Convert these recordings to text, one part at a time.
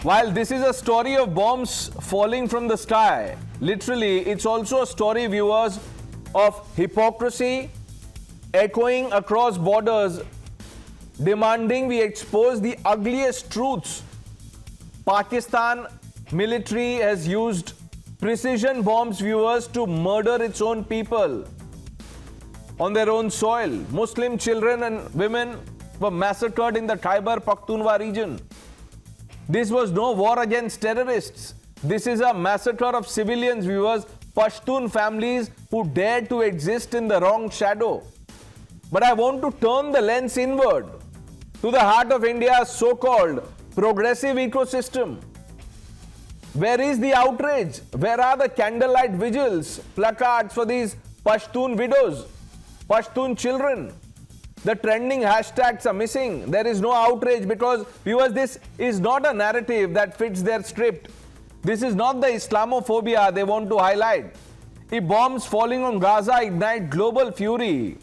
While this is a story of bombs falling from the sky, literally, it's also a story, viewers, of hypocrisy echoing across borders, demanding we expose the ugliest truths. Pakistan military has used precision bombs, viewers, to murder its own people on their own soil. Muslim children and women were massacred in the Khyber Pakhtunkhwa region. This was no war against terrorists. This is a massacre of civilians, viewers, Pashtun families who dared to exist in the wrong shadow. But I want to turn the lens inward to the heart of India's so-called progressive ecosystem. Where is the outrage? Where are the candlelight vigils, placards for these Pashtun widows, Pashtun children? The trending hashtags are missing. There is no outrage because, viewers, this is not a narrative that fits their script. This is not the Islamophobia they want to highlight. If bombs falling on Gaza ignite global fury,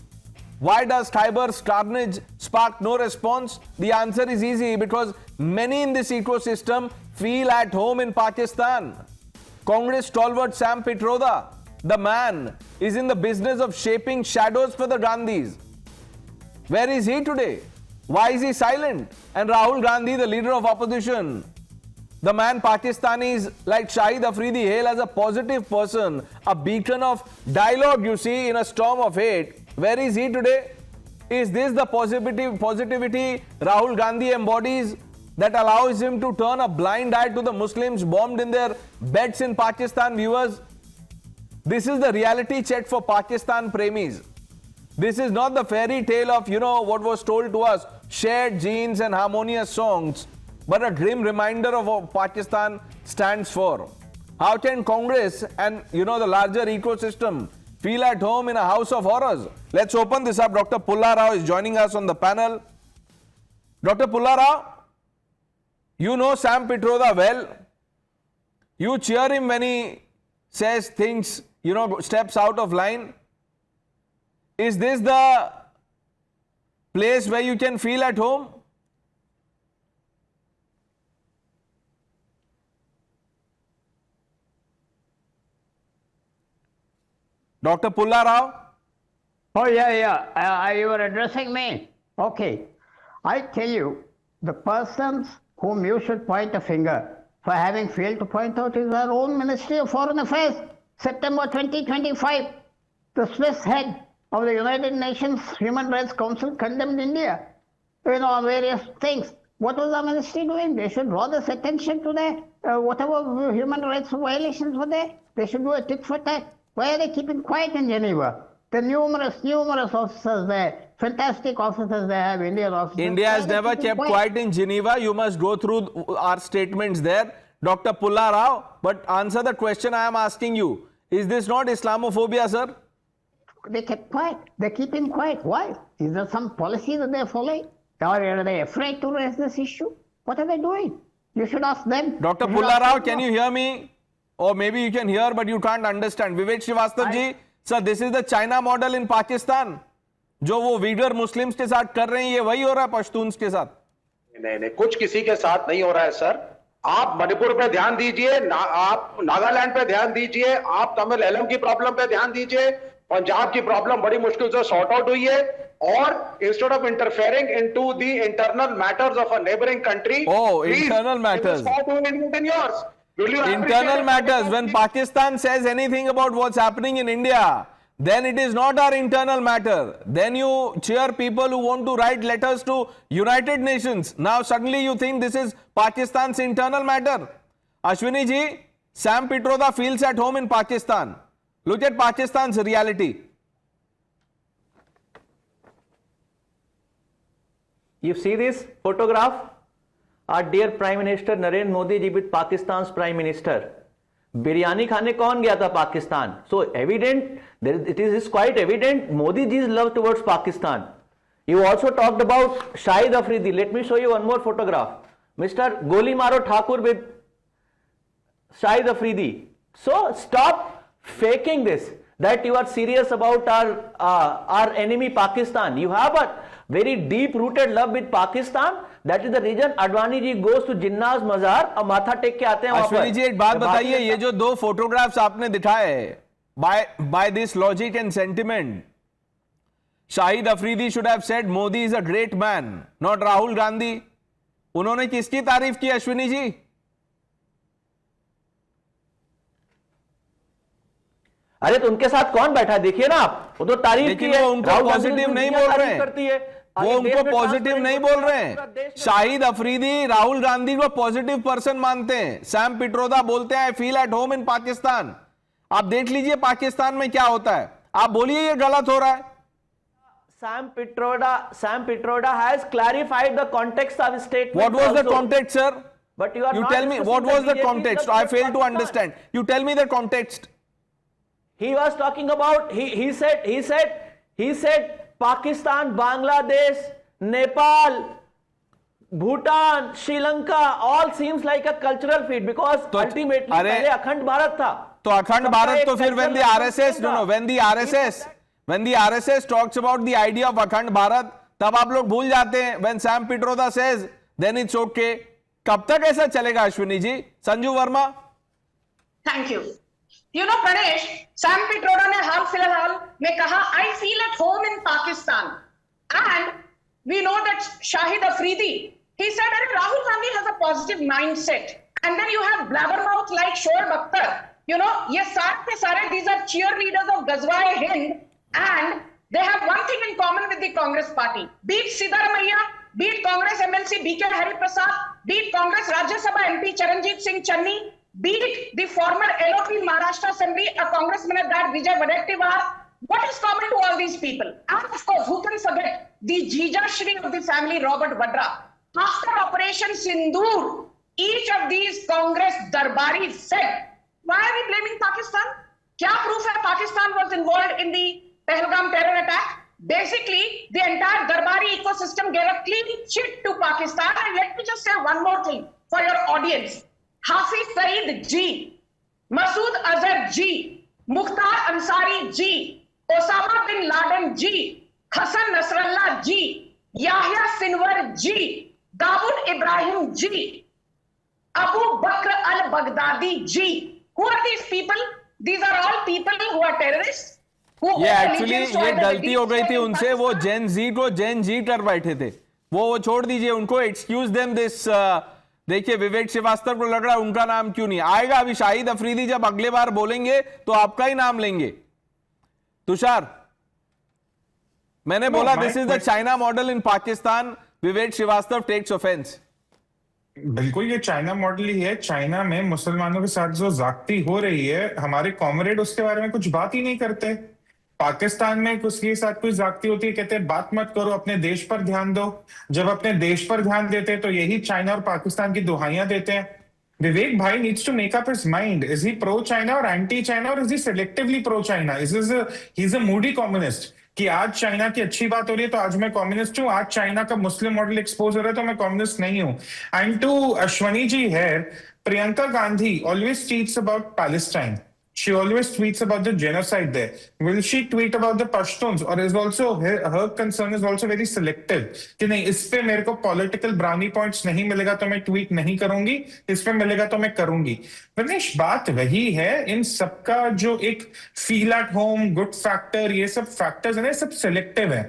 why does Khyber's carnage spark no response? The answer is easy, because many in this ecosystem feel at home in Pakistan. Congress stalwart Sam Pitroda, the man, is in the business of shaping shadows for the Gandhis. Where is he today? Why is he silent? And Rahul Gandhi, the leader of opposition, the man Pakistanis like Shahid Afridi hail as a positive person, a beacon of dialogue, you see, in a storm of hate. Where is he today? Is this the positivity Rahul Gandhi embodies that allows him to turn a blind eye to the Muslims bombed in their beds in Pakistan, viewers? This is the reality check for Pakistan premies. This is not the fairy tale of, what was told to us, shared genes and harmonious songs, but a grim reminder of what Pakistan stands for. How can Congress and, the larger ecosystem feel at home in a house of horrors? Let's open this up. Dr. Pulla Rao is joining us on the panel. Dr. Pulla Rao, you know Sam Pitroda well. You cheer him when he says things, steps out of line. Is this the place where you can feel at home? Dr. Pulla Rao? Oh, yeah. You were addressing me. Okay. I tell you, the persons whom you should point a finger for having failed to point out is our own Ministry of Foreign Affairs. September 2025, the Swiss head of the United Nations Human Rights Council condemned India, on various things. What was our ministry doing? They should draw this attention to the whatever human rights violations were there. They should do a tit for tat. Why are they keeping quiet in Geneva? The numerous officers there, fantastic officers they have, Indian officers. India has never kept quiet in Geneva. You must go through our statements there. Dr. Pulla Rao, but answer the question I am asking you. Is this not Islamophobia, sir? They kept quiet. They're keeping quiet. Why? Is there some policy that they're following? Or are they afraid to raise this issue? What are they doing? You should ask them. Dr. Pulla Rao, can you hear me? Or maybe you can hear, but you can't understand. Vivek Srivastav ji, sir, this is the China model in Pakistan. जो वो Uyghur Muslims के साथ कर रहे हैं, ये वही हो रहा है पश्तून्स के साथ? नहीं, कुछ किसी के साथ नहीं हो रहा है सर. आप मणिपुर पे ध्यान दीजिए, आप नागालैंड पे ध्यान दीजिए, आप तमिल एलम की प्रॉब्लम पे ध्यान दीजिए. पंजाब की प्रॉब्लम बड़ी मुश्किल से सॉर्ट आउट हुई है, और instead of interfering into the internal matters of a neighbouring country, internal matters, internal matters. When Pakistan says anything about what's happening in India, then it is not our internal matter. Then you cheer people who want to write letters to United Nations. Now suddenly you think this is Pakistan's internal matter. Ashwini ji, Sam Pitroda feels at home in Pakistan. Look at Pakistan's reality. You see this photograph? Our dear Prime Minister Narendra Modi ji with Pakistan's Prime Minister. Biryani खाने कौन गया था Pakistan? So evident, it is quite evident Modi ji's love towards Pakistan. You also talked about Shahid Afridi. Let me show you one more photograph. Mr. Goli Maro Thakur with Shahid Afridi. So stop faking this, that you are serious about our enemy Pakistan. You have a very deep rooted love with Pakistan. That is the reason Advani ji goes to Jinnah's Mazar और माथा take के आते हैं वहां पर। अश्विनी जी एक बात बताइए, ये जो दो फोटोग्राफ्स आपने दिखाए by this logic and sentiment, Shahid Afridi should have said Modi is a great man, not Rahul Gandhi. उन्होंने किसकी तारीफ की अश्विनी जी? अरे तो उनके साथ कौन बैठा देखिए ना आप, वो तो तारीफ की है। वो उनको पॉजिटिव नहीं बोल रहे हैं, वो उनको पॉजिटिव नहीं बोल रहे हैं। शाहिद अफरीदी राहुल गांधी को पॉजिटिव पर्सन मानते हैं। सैम पिट्रोदा बोलते हैं आई feel at home in Pakistan. आप देख लीजिए पाकिस्तान में क्या होता है, आप बोलिए ये गलत हो रहा है। Sam Pitroda has clarified the context of his statement. What was the also. context, sir? But you are You not tell me discussing what was the BJP context? is I fail to Pakistan. understand. You tell me the context. He was talking about, he said Pakistan, Bangladesh, Nepal, Bhutan, Sri Lanka all seems like a cultural fit because तो ultimately अरे पहले अखंड भारत था। तो अखंड भारत तो फिर when the RSS when the RSS talks about the idea of अखंड भारत, तब आप लोग भूल जाते हैं। when Sam Pitroda says then it's okay। कब तक ऐसा चलेगा Ashwini ji? Sanju Verma. Thank you. You know Pranesh, Sam Pitroda ने हाल फिलहाल में कहा I feel at home in Pakistan and we know that Shahid Afridi he said अरे Rahul Gandhi has a positive mindset and then you have blabbermouth like Shoaib Akhtar. You know ये सारे these are cheerleaders of गजवाए हिंद and they have one thing in common with the Congress party, beat Siddaramaiah, beat Congress MLC BK Hariprasad, beat Congress Rajya Sabha MP Charanjit Singh Channi, beat the former LOP Maharashtra Assembly, a congressman at that, Vijay Wadettiwar. What is common to all these people? And of course, who can forget the Jijashri of the family, Robert Vadra. After Operation Sindoor, each of these Congress darbaris said, why are we blaming Pakistan? Kya proof hai Pakistan was involved in the Pahalgam terror attack? Basically, the entire darbari ecosystem gave a clean chit to Pakistan. And let me just say one more thing for your audience. Hafiz Saeed ji, Masood Azhar ji, Mukhtar Ansari ji, Osama bin Laden ji, Hassan Nasrallah ji, Yahya Sinwar ji, Dawood Ibrahim ji, Abu Bakr al Baghdadi ji. Who are these people? These are all people who are terrorists. ये actually ये गलती हो गई थी उनसे, वो जेन जी कर बैठे थे, वो छोड़ दीजिए उनको, एक्सक्यूज देम दिस। देखिए विवेक श्रीवास्तव को लग रहा है उनका नाम क्यों नहीं आएगा। अभी शाहिद अफरीदी जब अगले बार बोलेंगे तो आपका ही नाम लेंगे। तुषार, मैंने बोला this is the China model in Pakistan, Vivek Srivastava takes offence. बिल्कुल ये चाइना मॉडल ही है। चाइना में मुसलमानों के साथ जो जागती हो रही है, हमारे कॉमरेड उसके बारे में कुछ बात ही नहीं करते। पाकिस्तान में उसके साथ कोई जागती होती है, कहते हैं बात मत करो, अपने देश पर ध्यान दो। जब अपने देश पर ध्यान देते हैं तो यही चाइना और पाकिस्तान की दुहाइयां देते हैं। विवेक भाई needs to make up his mind, is he pro China और एंटी चाइना और is he selectively pro China? He is a moody communist कि आज चाइना की अच्छी बात हो रही है तो आज मैं कम्युनिस्ट हूं, आज चाइना का मुस्लिम मॉडल एक्सपोज हो रहा है तो मैं कम्युनिस्ट नहीं हूं। एंड टू अश्वनी जी है, Priyanka Gandhi always tweets about Palestine. She always tweets about the genocide there. Will she tweet about the Pashtuns, or is also her concern is also very selective कि नहीं इस पे मेरे को political brownie points नहीं मिलेगा तो मैं tweet नहीं करूंगी, इस पे मिलेगा तो मैं करूंगी। रमेश, बात वही है, इन सबका जो एक feel at home, good factor, ये सब factors है ना, सब selective है।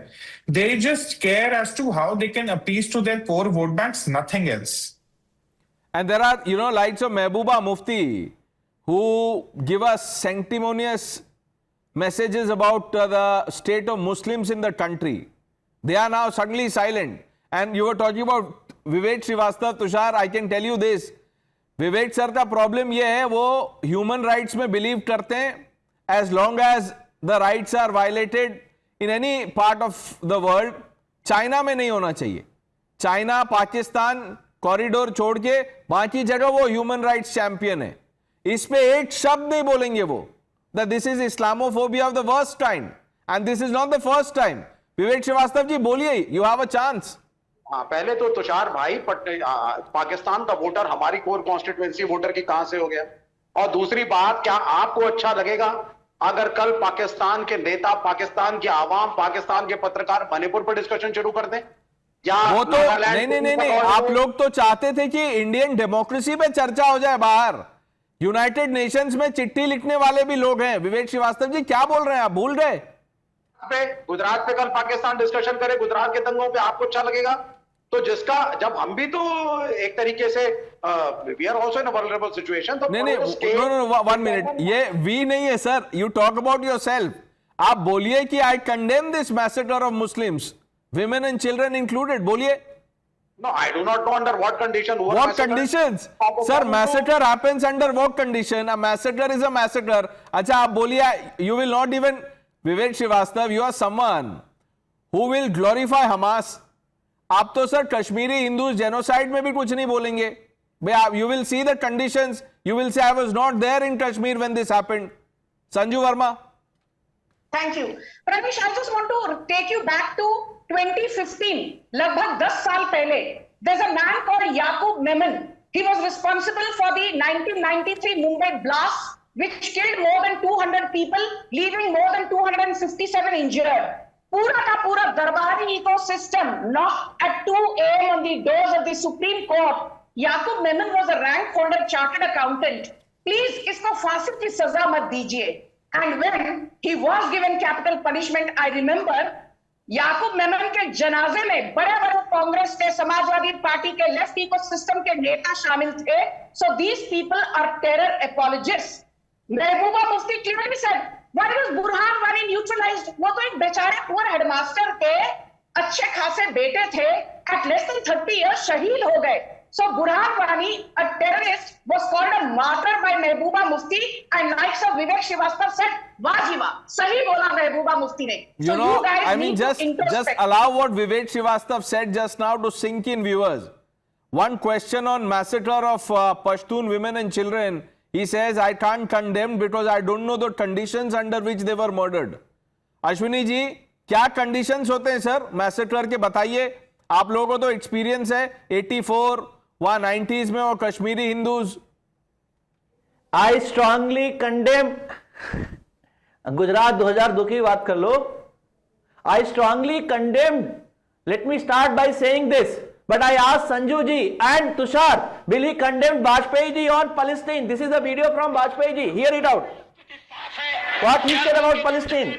They just care as to how they can appease to their core vote banks, nothing else. And there are, you know, likes of Mehbooba Mufti who give us sanctimonious messages about the state of Muslims in the country. They are now suddenly silent. And you were talking about Vivek Srivastava, Tushar, I can tell you this. Vivek sir का problem ये है, वो human rights में believe करते हैं, as long as the rights are violated in any part of the world. China में नहीं होना चाहिए। चाइना, पाकिस्तान, कॉरिडोर छोड़ के बाकी जगह वो ह्यूमन राइट्स चैंपियन है। इस पे एक शब्द नहीं बोलेंगे वो, that this is Islamophobia of the worst kind and this is not the first time. विवेक श्रीवास्तव जी बोलिए, you have a chance. हाँ, पहले तो तुषार भाई पाकिस्तान का वोटर हमारी कोर कॉन्स्टिट्यूएंसी वोटर की कहां से हो गया? और दूसरी बात, क्या आपको अच्छा लगेगा अगर कल पाकिस्तान के नेता, पाकिस्तान की आवाम, पाकिस्तान के पत्रकार मणिपुर पर डिस्कशन शुरू कर दें, या वो तो नहीं, आप लोग तो चाहते थे कि इंडियन डेमोक्रेसी पे चर्चा हो जाए बाहर। यूनाइटेड नेशंस में चिट्ठी लिखने वाले भी लोग हैं। विवेक श्रीवास्तव जी क्या बोल रहे हैं, आप भूल गए? गुजरात पे कल पाकिस्तान डिस्कशन करे, गुजरात के दंगों पे आपको अच्छा लगेगा? तो जिसका, जब हम भी तो एक तरीके से we are also in a vulnerable situation. तो नहीं, नो 1 मिनट, ये वी नहीं है sir, you talk about yourself. आप बोलिए कि I condemn this massacre of Muslims, women and children included, बोलिए। No, I do not know under what condition. What conditions? Sir, massacre happens under what condition? A massacre is a massacre. अच्छा, आप बोलिए, you will not even, Vivek Srivastava, you are someone who will glorify Hamas. आप तो sir Kashmiri Hindus genocide में भी कुछ नहीं बोलेंगे। You will see the conditions. You will say I was not there in Kashmir when this happened. Sanju Verma. Thank you. Pravesh, I just want to take you back to 2015, लगभग 10 साल पहले. There's a man called Yaqub Memon. He was responsible for the 1993 Mumbai blast, which killed more than 200 people, leaving more than 257 injured. पूरा का पूरा दरबारी ecosystem knocked at 2 a.m. on the doors of the Supreme Court. Yaqub Memon was a rank holder chartered accountant. Please, इसको फांसी की सजा मत दीजिए. And when he was given capital punishment, I remember, याकूब मेमन के जनाजे में बड़े बड़े कांग्रेस के, समाजवादी पार्टी के, लेफ्ट इकोसिस्टम के नेता शामिल थे. So these people are terror apologists. Mehbooba Mufti clearly said, why was Burhan Wani neutralized? वो तो एक बेचारे पुअर हेडमास्टर के अच्छे खासे बेटे थे, at less than 30 years शहीद हो गए. So Burhan Wani, a terrorist, was called a martyr by Mehbooba Mufti, and likes of Vivek Srivastava said, "Wah ji wah, sahi bola Mehbooba Mufti ne." You know, I mean, just allow what Vivek Srivastava said just now to sink in, viewers. One question on massacre of Pashtun women and children. He says, "I can't condemn because I don't know the conditions under which they were murdered." Ashwini ji, क्या conditions होते हैं sir massacre के, बताइए। आप लोगों को तो experience है 84 वहां 90s में और Kashmiri Hindus. I strongly condemn, Gujarat 2002 की बात कर लो। I strongly condemn, let me start by saying this, but I ask Sanju ji and Tushar, will he condemn Vajpayee ji on Palestine? This is a video from Vajpayee ji, hear it out, what he said about Palestine.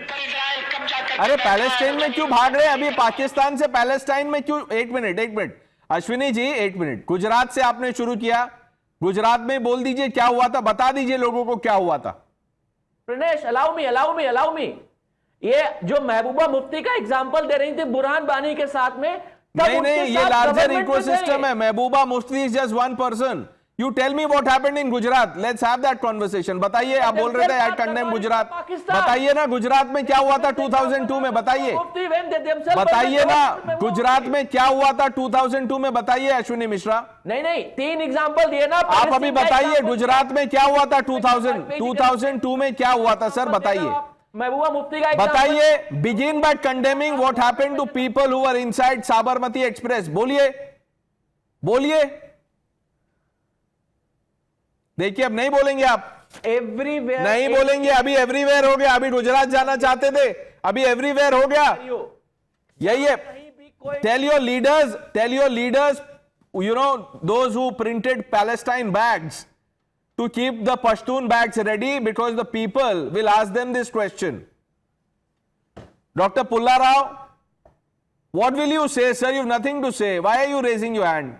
अरे Palestine में क्यों भाग रहे हैं अभी, पाकिस्तान से Palestine में क्यों? एक मिनट अश्विनी जी, एक मिनट। गुजरात से आपने शुरू किया, गुजरात में बोल दीजिए क्या हुआ था, बता दीजिए लोगों को क्या हुआ था। Pranesh, allow me. ये जो महबूबा मुफ्ती का एग्जांपल दे रही थी बुरहान वानी के साथ में, नहीं, ये लार्जर इकोसिस्टम है। Mehbooba Mufti is just one person. You tell me what happened in Gujarat. Let's have that conversation. बताइए, आप बोल रहे थे I condemn गुजरात, बताइए ना गुजरात में क्या हुआ था 2002 में, बताइए ना गुजरात में क्या हुआ था 2002 में, बताइए अश्विनी मिश्रा। नहीं, 3 एग्जांपल दिए ना आप अभी बताइए गुजरात में क्या हुआ था 2002 में क्या हुआ था सर, बताइए। महबूबा मुफ्ती का बताइए। Begin by condemning what happened to people who were inside Sabarmati Express. बोलिए। देखिए, अब नहीं बोलेंगे आप, एवरीवेयर नहीं बोलेंगे। अभी एवरीवेयर हो गया, अभी गुजरात जाना चाहते थे, अभी एवरीवेयर हो गया। यही है। Tell your leaders, you know, those who printed Palestine bags, to keep the Pashtun bags ready because the people will ask them this question. Dr. Pulla Rao, what will you say, sir? You have nothing to say. Why are you raising your hand?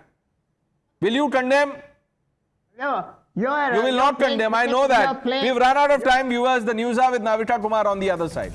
Will you condemn? No. You will not condemn, I know that. We've run out of time, viewers. The news are with Navita Kumar on the other side.